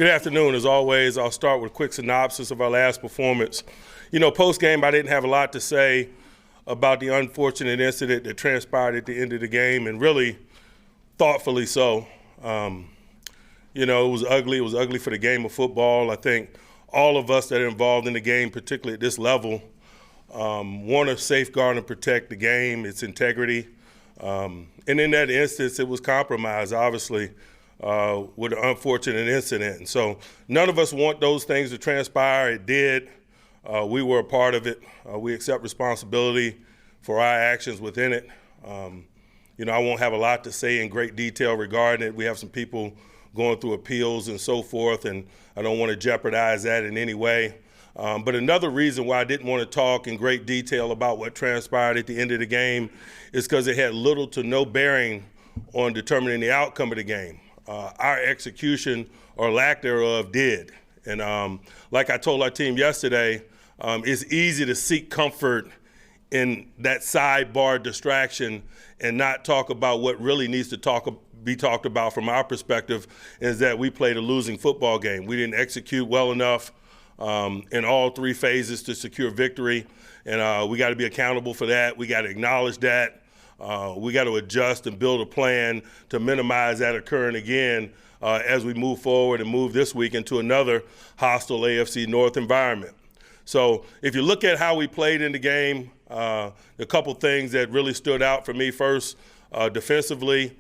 Good afternoon. As always, I'll start with a quick synopsis of our last performance. Post-game, I didn't have a lot to say about the unfortunate incident that transpired at the end of the game, and really thoughtfully so. It was ugly. It was ugly for the game of football. I think all of us that are involved in the game, particularly at this level, want to safeguard and protect the game, its integrity. And in that instance, it was compromised, obviously, with an unfortunate incident. And so none of us want those things to transpire. It did. We were a part of it. We accept responsibility for our actions within it. I won't have a lot to say in great detail regarding it. We have some people going through appeals and so forth, and I don't want to jeopardize that in any way. But another reason why I didn't want to talk in great detail about what transpired at the end of the game is because it had little to no bearing on determining the outcome of the game. Our execution or lack thereof did. And like I told our team yesterday, it's easy to seek comfort in that sidebar distraction and not talk about what really needs to be talked about from our perspective, is that we played a losing football game. We didn't execute well enough in all three phases to secure victory, and we got to be accountable for that. We got to acknowledge that. We got to adjust and build a plan to minimize that occurring again as we move forward and move this week into another hostile AFC North environment. So if you look at how we played in the game, a couple things that really stood out for me. First, defensively,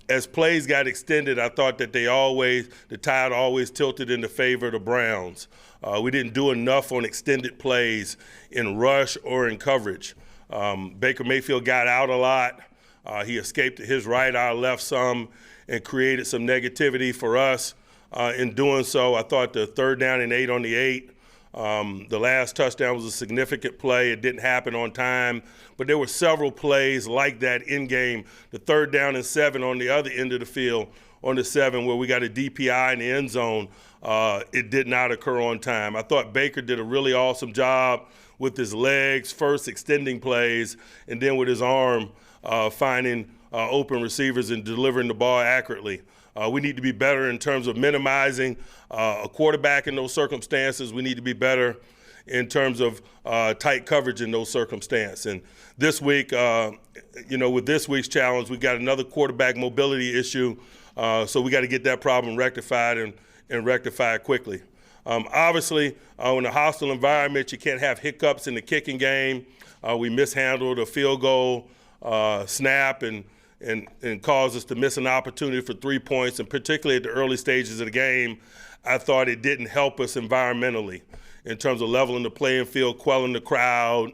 as plays got extended, I thought that the tide always tilted in the favor of the Browns. We didn't do enough on extended plays in rush or in coverage. Baker Mayfield got out a lot. He escaped to his right, our left some, and created some negativity for us. In doing so, I thought the 3rd down and 8 on the 8, the last touchdown was a significant play. It didn't happen on time, but there were several plays like that in game. The 3rd down and 7 on the other end of the field, on the 7, where we got a DPI in the end zone, it did not occur on time. I thought Baker did a really awesome job with his legs, first extending plays, and then with his arm finding open receivers and delivering the ball accurately. We need to be better in terms of minimizing a quarterback in those circumstances. We need to be better in terms of tight coverage in those circumstances. And this week, with this week's challenge, we got another quarterback mobility issue, so we got to get that problem rectified and rectified quickly. Obviously, in a hostile environment, you can't have hiccups in the kicking game. We mishandled a field goal snap and caused us to miss an opportunity for 3 points, and particularly at the early stages of the game, I thought it didn't help us environmentally in terms of leveling the playing field, quelling the crowd,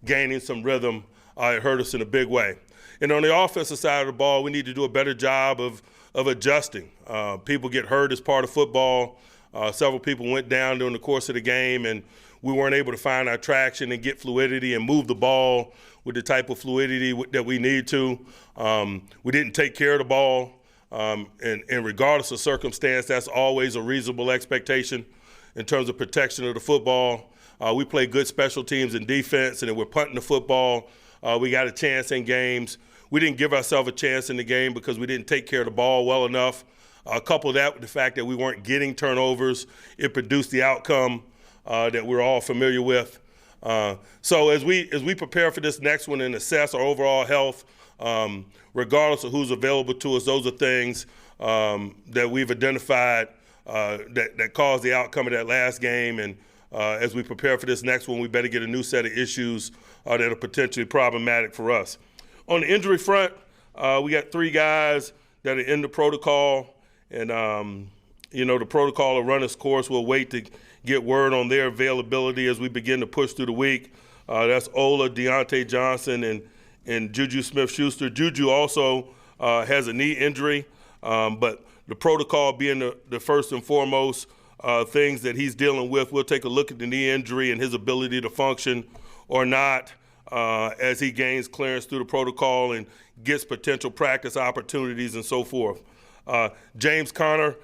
gaining some rhythm. It hurt us in a big way. And on the offensive side of the ball, we need to do a better job of adjusting. People get hurt as part of football. Several people went down during the course of the game, and we weren't able to find our traction and get fluidity and move the ball with the type of fluidity that we need to. We didn't take care of the ball, and regardless of circumstance, that's always a reasonable expectation in terms of protection of the football. We play good special teams and defense, and if we're punting the football, we got a chance in games. We didn't give ourselves a chance in the game because we didn't take care of the ball well enough. Couple that with the fact that we weren't getting turnovers, it produced the outcome that we're all familiar with. So as we prepare for this next one and assess our overall health, regardless of who's available to us, those are things that we've identified that caused the outcome of that last game. And as we prepare for this next one, we better get a new set of issues that are potentially problematic for us. On the injury front, we got 3 guys that are in the protocol. And, the protocol will run its course. We'll wait to get word on their availability as we begin to push through the week. That's Ola, Diontae Johnson, and JuJu Smith-Schuster. JuJu also has a knee injury, but the protocol being the first and foremost things that he's dealing with, we'll take a look at the knee injury and his ability to function or not as he gains clearance through the protocol and gets potential practice opportunities and so forth. James Conner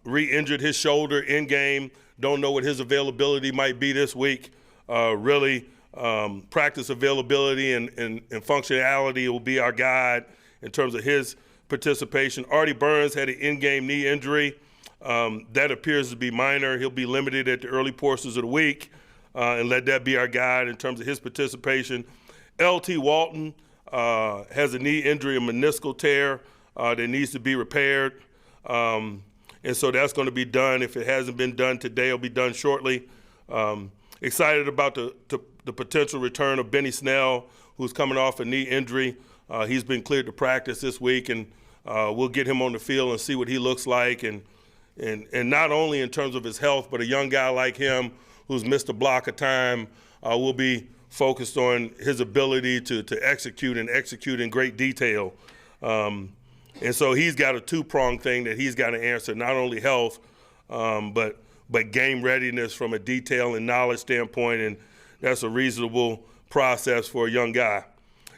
re-injured his shoulder in game. Don't know what his availability might be this week. Practice availability and functionality will be our guide in terms of his participation. Artie Burns had an in-game knee injury. That appears to be minor. He'll be limited at the early portions of the week, and let that be our guide in terms of his participation. L.T. Walton has a knee injury, a meniscal tear that needs to be repaired. And so that's going to be done. If it hasn't been done today, it'll be done shortly. Excited about the potential return of Benny Snell, who's coming off a knee injury. He's been cleared to practice this week, and we'll get him on the field and see what he looks like. And not only in terms of his health, but a young guy like him who's missed a block of time will be focused on his ability to execute in great detail. And so he's got a two-pronged thing that he's got to answer, not only health, but game readiness from a detail and knowledge standpoint, and that's a reasonable process for a young guy.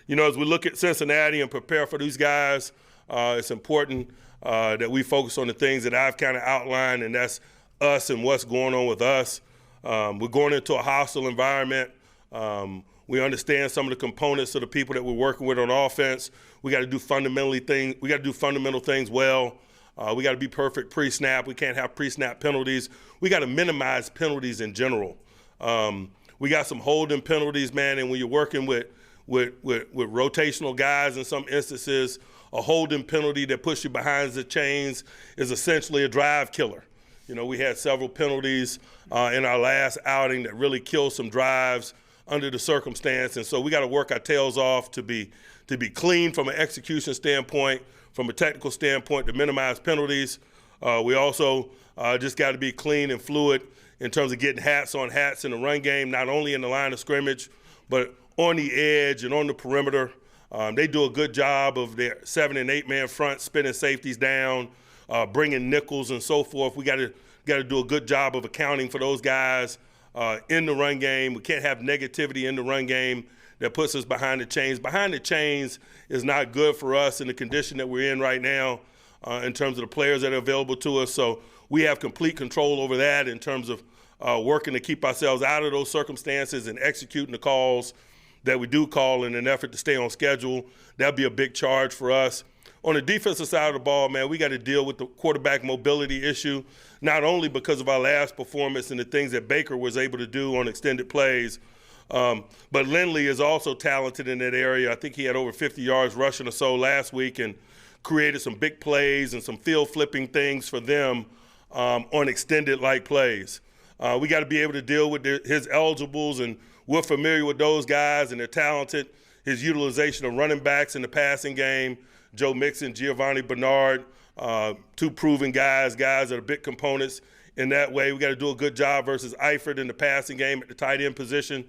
You know, as we look at Cincinnati and prepare for these guys, it's important that we focus on the things that I've kind of outlined, and that's us and what's going on with us. We're going into a hostile environment. We understand some of the components of the people that we're working with on offense. We got to do fundamental things well. We got to be perfect pre-snap. We can't have pre-snap penalties. We got to minimize penalties in general. We got some holding penalties, man, and when you're working with rotational guys in some instances, a holding penalty that puts you behind the chains is essentially a drive killer. You know, we had several penalties in our last outing that really killed some drives under the circumstance, and so we got to work our tails off to be clean from an execution standpoint, from a technical standpoint, to minimize penalties. We also just got to be clean and fluid in terms of getting hats on hats in the run game, not only in the line of scrimmage, but on the edge and on the perimeter. They do a good job of their 7- and 8-man front, spinning safeties down, bringing nickels and so forth. We got to do a good job of accounting for those guys in the run game. We can't have negativity in the run game that puts us behind the chains. Behind the chains is not good for us in the condition that we're in right now in terms of the players that are available to us. So we have complete control over that in terms of working to keep ourselves out of those circumstances and executing the calls that we do call in an effort to stay on schedule. That'll be a big charge for us. On the defensive side of the ball, man, we got to deal with the quarterback mobility issue, not only because of our last performance and the things that Baker was able to do on extended plays, but Lindley is also talented in that area. I think he had over 50 yards rushing or so last week and created some big plays and some field flipping things for them on extended-like plays. We got to be able to deal with his eligibles, and we're familiar with those guys, and they're talented. His utilization of running backs in the passing game, Joe Mixon, Giovanni Bernard, two proven guys that are big components in that way. We got to do a good job versus Eifert in the passing game at the tight end position.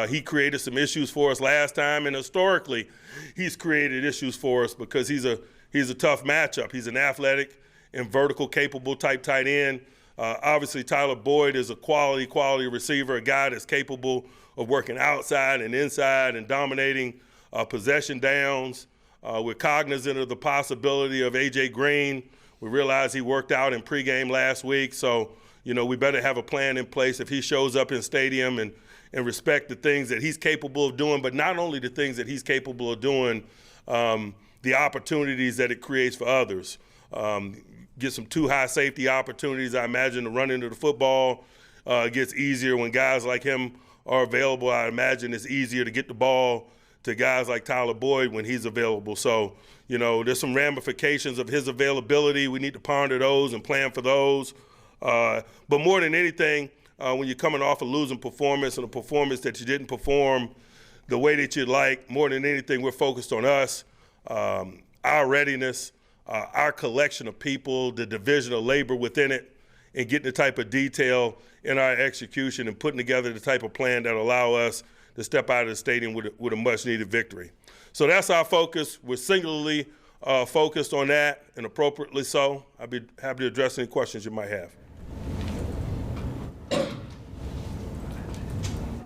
He created some issues for us last time, and historically, he's created issues for us because he's a tough matchup. He's an athletic and vertical capable type tight end. Obviously, Tyler Boyd is a quality receiver, a guy that's capable of working outside and inside and dominating possession downs. We're cognizant of the possibility of A.J. Green. We realize he worked out in pregame last week, so, you know, we better have a plan in place if he shows up in stadium and respect the things that he's capable of doing, but not only the things that he's capable of doing, the opportunities that it creates for others. Get some too high safety opportunities. I imagine the run into the football gets easier when guys like him are available. I imagine it's easier to get the ball to guys like Tyler Boyd when he's available. So, you know, there's some ramifications of his availability. We need to ponder those and plan for those. But more than anything, when you're coming off a losing performance and a performance that you didn't perform the way that you'd like, more than anything, we're focused on us, our readiness, our collection of people, the division of labor within it, and getting the type of detail in our execution and putting together the type of plan that will allow us to step out of the stadium with a much-needed victory. So that's our focus. We're singularly focused on that, and appropriately so. I'd be happy to address any questions you might have.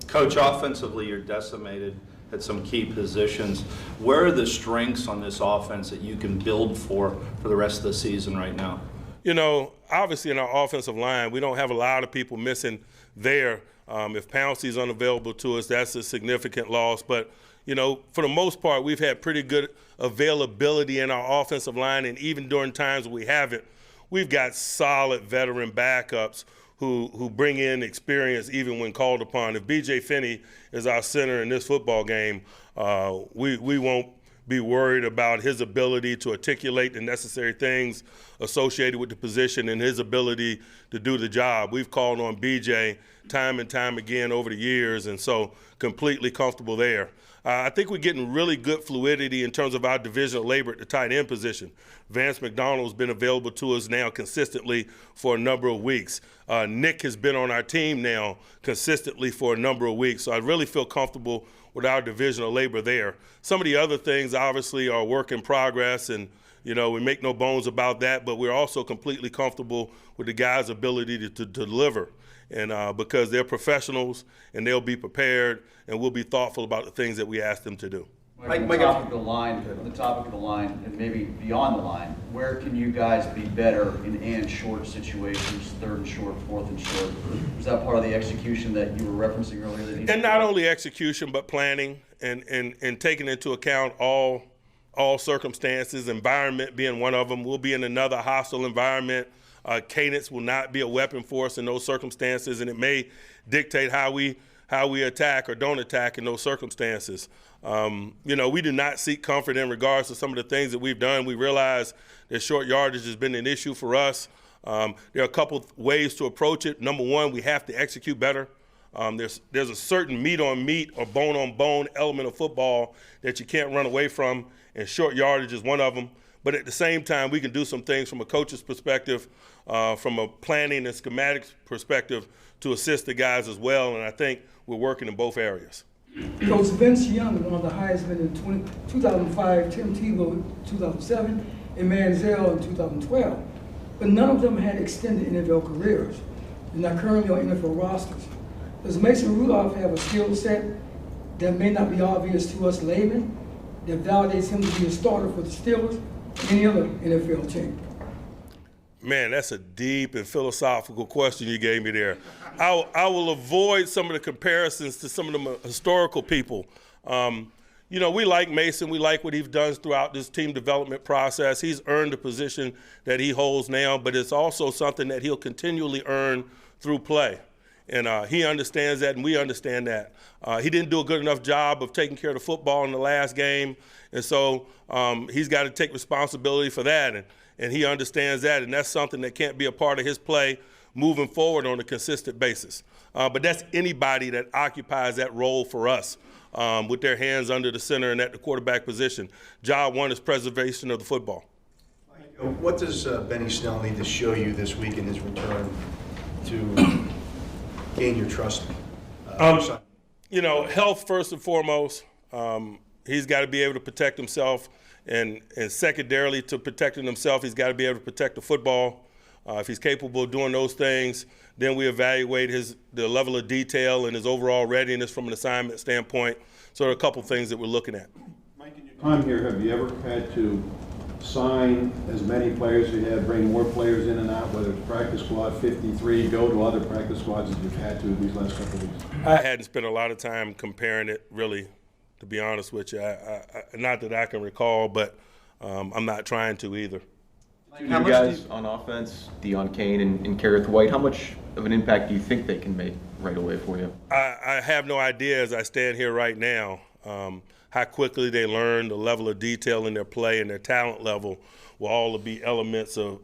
Coach, offensively, you're decimated at some key positions. Where are the strengths on this offense that you can build for the rest of the season right now? You know, obviously in our offensive line, we don't have a lot of people missing there. If Pouncey's unavailable to us, that's a significant loss. But, you know, for the most part, we've had pretty good availability in our offensive line, and even during times when we haven't, we've got solid veteran backups who bring in experience even when called upon. If B.J. Finney is our center in this football game, we won't be worried about his ability to articulate the necessary things associated with the position and his ability to do the job. We've called on B.J. time and time again over the years, and so completely comfortable there. I think we're getting really good fluidity in terms of our division of labor at the tight end position. Vance McDonald's been available to us now consistently for a number of weeks. Nick has been on our team now consistently for a number of weeks, so I really feel comfortable with our division of labor there. Some of the other things obviously are work in progress, and we make no bones about that, but we're also completely comfortable with the guys' ability to deliver. And because they're professionals and they'll be prepared and we'll be thoughtful about the things that we ask them to do. On the topic of the line, and maybe beyond the line, where can you guys be better in and short situations, third and short, fourth and short? Was that part of the execution that you were referencing earlier? And not only execution, but planning and taking into account all circumstances, environment being one of them. We'll be in another hostile environment. Cadence will not be a weapon for us in those circumstances, and it may dictate how we attack or don't attack in those circumstances. We do not seek comfort in regards to some of the things that we've done. We realize that short yardage has been an issue for us. There are a couple ways to approach it. Number one, we have to execute better. There's a certain meat on meat or bone on bone element of football that you can't run away from, and short yardage is one of them. But at the same time, we can do some things from a coach's perspective, from a planning and schematics perspective to assist the guys as well, and I think we're working in both areas. Coach Vince Young, one of the highest men in 2005, Tim Tebow in 2007, and Manziel in 2012. But none of them had extended NFL careers. They're not currently on NFL rosters. Does Mason Rudolph have a skill set that may not be obvious to us laymen that validates him to be a starter for the Steelers and any other NFL team? Man, that's a deep and philosophical question you gave me there. I will avoid some of the comparisons to some of the historical people. We like Mason. We like what he's done throughout this team development process. He's earned the position that he holds now, but it's also something that he'll continually earn through play. And he understands that, and we understand that. He didn't do a good enough job of taking care of the football in the last game, and so he's got to take responsibility for that, and he understands that, and that's something that can't be a part of his play moving forward on a consistent basis. But that's anybody that occupies that role for us with their hands under the center and at the quarterback position. Job one is preservation of the football. What does Benny Snell need to show you this week in his return to gain your trust? Health first and foremost. He's got to be able to protect himself, and secondarily to protecting himself, he's got to be able to protect the football. If he's capable of doing those things, then we evaluate the level of detail and his overall readiness from an assignment standpoint. So there are a couple things that we're looking at. Mike, in your time here, have you ever had to sign as many players as you have, bring more players in and out, whether it's practice squad 53, go to other practice squads that you've had to these last couple of weeks? I hadn't spent a lot of time comparing it, really, to be honest with you. Not that I can recall, but I'm not trying to either. You guys on offense, Diontae and Kareth White, how much of an impact do you think they can make right away for you? I have no idea as I stand here right now how quickly they learn, the level of detail in their play and their talent level will all be elements of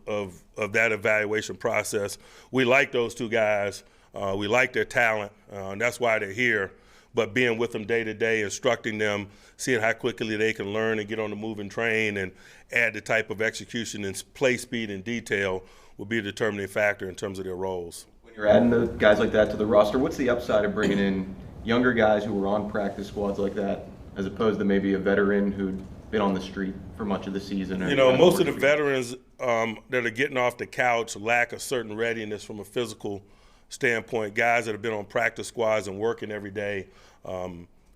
that evaluation process. We like those two guys. We like their talent, and that's why they're here. But being with them day to day, instructing them, seeing how quickly they can learn and get on the move and train and add the type of execution and play speed and detail will be a determining factor in terms of their roles. When you're adding the guys like that to the roster, what's the upside of bringing in younger guys who were on practice squads like that, as opposed to maybe a veteran who'd been on the street for much of the season? Most of the veterans that are getting off the couch lack a certain readiness from a physical standpoint. Guys that have been on practice squads and working every day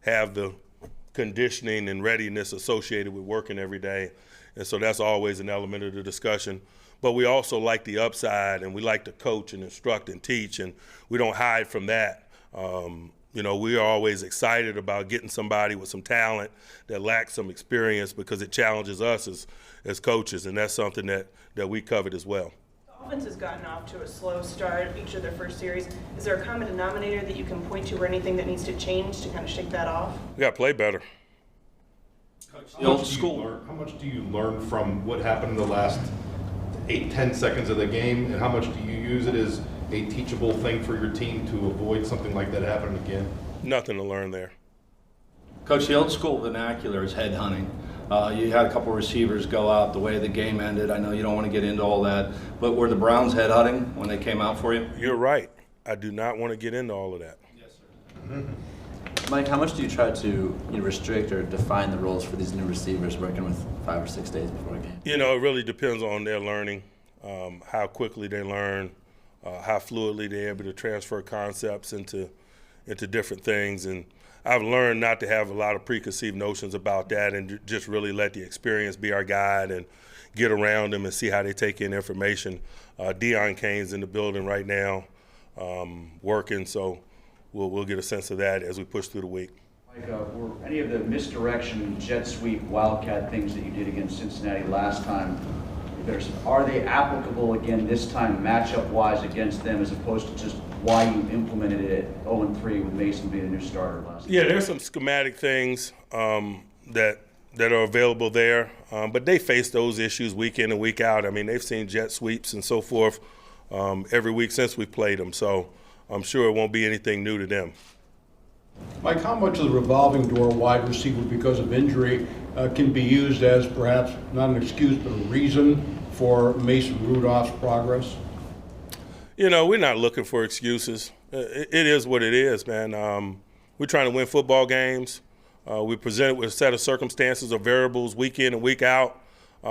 have the conditioning and readiness associated with working every day. And so that's always an element of the discussion. But we also like the upside, and we like to coach and instruct and teach, and we don't hide from that. We are always excited about getting somebody with some talent that lacks some experience because it challenges us as coaches, and that's something that we covet as well. Offense has gotten off to a slow start each of their first series. Is there a common denominator that you can point to or anything that needs to change to kind of shake that off? We got to play better. The old school. How much do you learn from what happened in the last 8-10 seconds of the game, and how much do you use it as a teachable thing for your team to avoid something like that happening again? Nothing to learn there. Coach, the old school vernacular is headhunting. You had a couple receivers go out the way the game ended. I know you don't want to get into all that, but were the Browns headhunting when they came out for you? You're right. I do not want to get into all of that. Yes, sir. Mike, how much do you try to restrict or define the roles for these new receivers working with 5 or 6 days before a game? You know, it really depends on their learning, how quickly they learn, how fluidly they're able to transfer concepts into different things. And I've learned not to have a lot of preconceived notions about that and just really let the experience be our guide and get around them and see how they take in information. Diontae's in the building right now working, so we'll get a sense of that as we push through the week. Mike, were any of the misdirection, jet sweep, wildcat things that you did against Cincinnati last time, are they applicable again this time matchup-wise against them as opposed to just why you implemented it at 0-3 with Mason being a new starter last Yeah, there's some schematic things that are available there, but they face those issues week in and week out. I mean, they've seen jet sweeps and so forth every week since we've played them, so I'm sure it won't be anything new to them. Mike, how much of the revolving door wide receiver because of injury can be used as perhaps not an excuse but a reason for Mason Rudolph's progress? You know, we're not looking for excuses. It is what it is, man. We're trying to win football games. We're presented with a set of circumstances or variables week in and week out,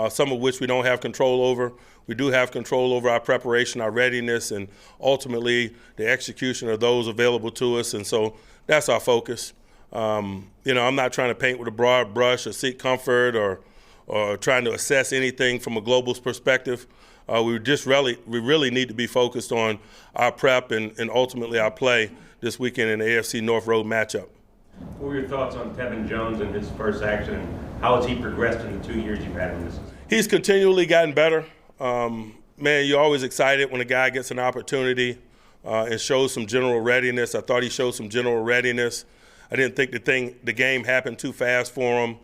some of which we don't have control over. We do have control over our preparation, our readiness, and ultimately the execution of those available to us. And so that's our focus. You know, I'm not trying to paint with a broad brush or seek comfort or trying to assess anything from a global perspective. We really need to be focused on our prep and ultimately our play this weekend in the AFC North Road matchup. What were your thoughts on Tevin Jones and his first action, and how has he progressed in the 2 years you've had him this season? He's continually gotten better. Man, you're always excited when a guy gets an opportunity and shows some general readiness. I thought he showed some general readiness. I didn't think the game happened too fast for him.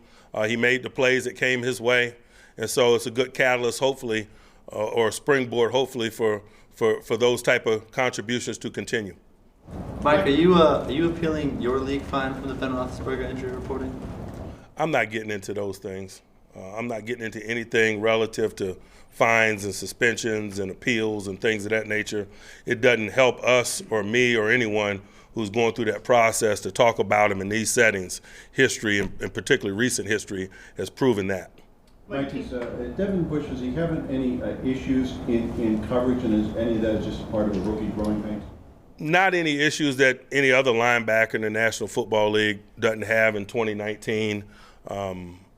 He made the plays that came his way, and so it's a good catalyst, hopefully, or a springboard, hopefully, for those type of contributions to continue. Mike, are you appealing your league fine from the Ben Roethlisberger injury reporting? I'm not getting into those things. I'm not getting into anything relative to fines and suspensions and appeals and things of that nature. It doesn't help us or me or anyone who's going through that process to talk about them in these settings. History, and particularly recent history, has proven that. Mike, Devin Bush, is he having any issues in coverage, and is any of that just part of the rookie growing pains? Not any issues that any other linebacker in the National Football League doesn't have in 2019.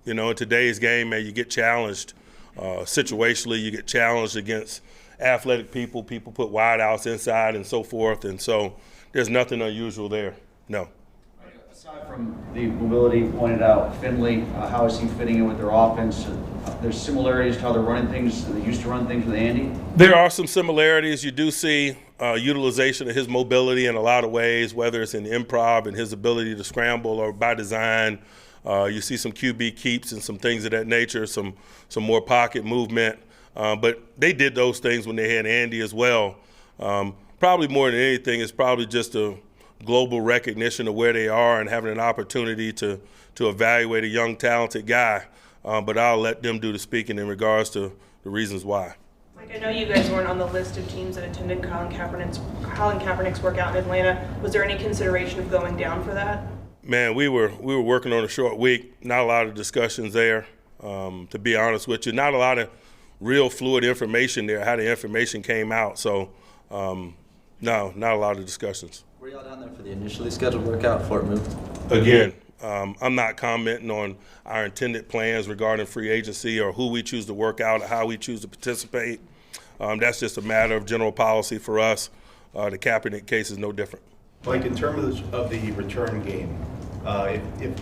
You know, in today's game, man, you get challenged situationally. You get challenged against athletic people. People put wideouts inside and so forth, and so there's nothing unusual there. No. Aside from the mobility pointed out, Finley, how is he fitting in with their offense? There's similarities to how they're running things. They used to run things with Andy. There are some similarities. You do see utilization of his mobility in a lot of ways, whether it's in improv and his ability to scramble or by design. You see some QB keeps and some things of that nature, some more pocket movement. But they did those things when they had Andy as well. Probably more than anything, it's probably just a global recognition of where they are and having an opportunity to evaluate a young, talented guy. But I'll let them do the speaking in regards to the reasons why. Mike, I know you guys weren't on the list of teams that attended Colin Kaepernick's workout in Atlanta. Was there any consideration of going down for that? Man, we were working on a short week. Not a lot of discussions there, to be honest with you. Not a lot of real fluid information there, how the information came out. So, no, not a lot of discussions. Were y'all down there for the initially scheduled workout before it moved? Again, I'm not commenting on our intended plans regarding free agency or who we choose to work out or how we choose to participate. That's just a matter of general policy for us. The Kaepernick case is no different. Mike, in terms of the return game,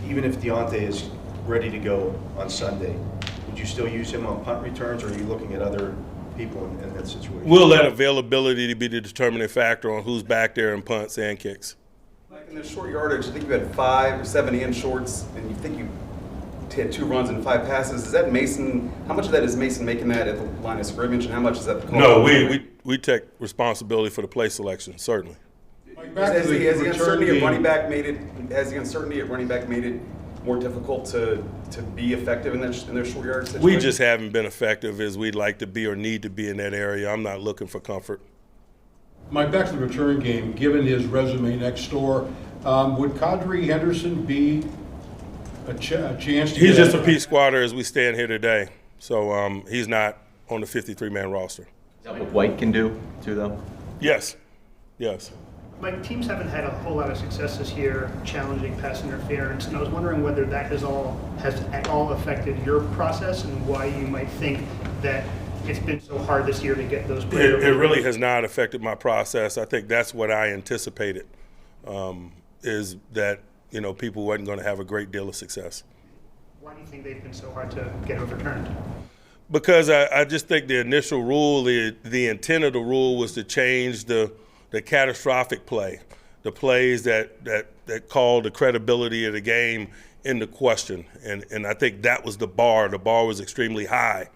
even if Diontae is ready to go on Sunday, would you still use him on punt returns, or are you looking at other people in that situation. We'll let availability to be the determining factor on who's back there in punts and kicks. Like in the short yardage, I think you had 5 or 7 and shorts, and you think you had 2 runs and 5 passes. Is that Mason? How much of that is Mason making that at the line of scrimmage, and how much is that the call? No, we take responsibility for the play selection, certainly. Has the uncertainty at running back made it? Has the uncertainty at running back made it more difficult to be effective in their short yardage situation? We just haven't been effective as we'd like to be or need to be in that area. I'm not looking for comfort. Mike, back to the return game, given his resume next door, would Kadri Henderson be a chance to He's get just a P squatter as we stand here today. So he's not on the 53-man roster. Is that what White can do, too, though? Yes. Yes. Mike, teams haven't had a whole lot of success this year challenging pass interference, and I was wondering whether that has at all affected your process and why you might think that it's been so hard this year to get those players. It really has not affected my process. I think that's what I anticipated, is that people wasn't going to have a great deal of success. Why do you think they've been so hard to get overturned? Because I just think the initial rule, the intent of the rule was to change the catastrophic play, the plays that called the credibility of the game into question. And I think that was the bar. The bar was extremely high.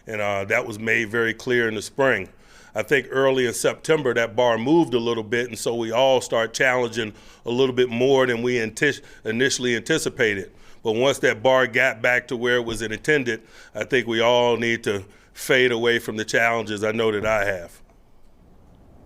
And that was made very clear in the spring. I think early in September that bar moved a little bit, and so we all start challenging a little bit more than we initially anticipated. But once that bar got back to where it was intended, I think we all need to fade away from the challenges I know that I have.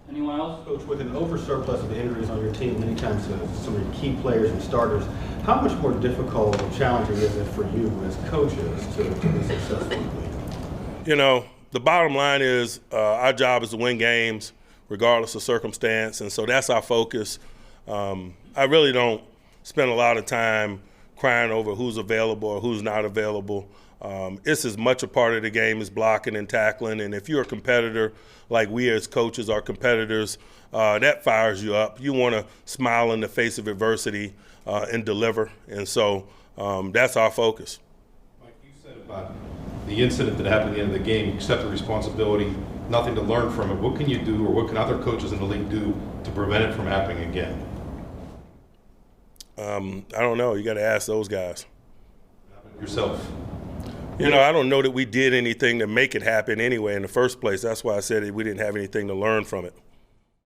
Anyone else? Coach, with an oversurplus of injuries on your team, many times to some of your key players and starters, how much more difficult or challenging is it for you as coaches to be successful in the league? The bottom line is our job is to win games regardless of circumstance, and so that's our focus. I really don't spend a lot of time crying over who's available or who's not available. It's as much a part of the game as blocking and tackling, and if you're a competitor like we as coaches are competitors, that fires you up. You want to smile in the face of adversity and deliver, and so that's our focus. Mike, you said about the incident that happened at the end of the game, you accept the responsibility, nothing to learn from it. What can you do, or what can other coaches in the league do to prevent it from happening again? I don't know. You got to ask those guys. Yourself. I don't know that we did anything to make it happen anyway in the first place. That's why I said we didn't have anything to learn from it.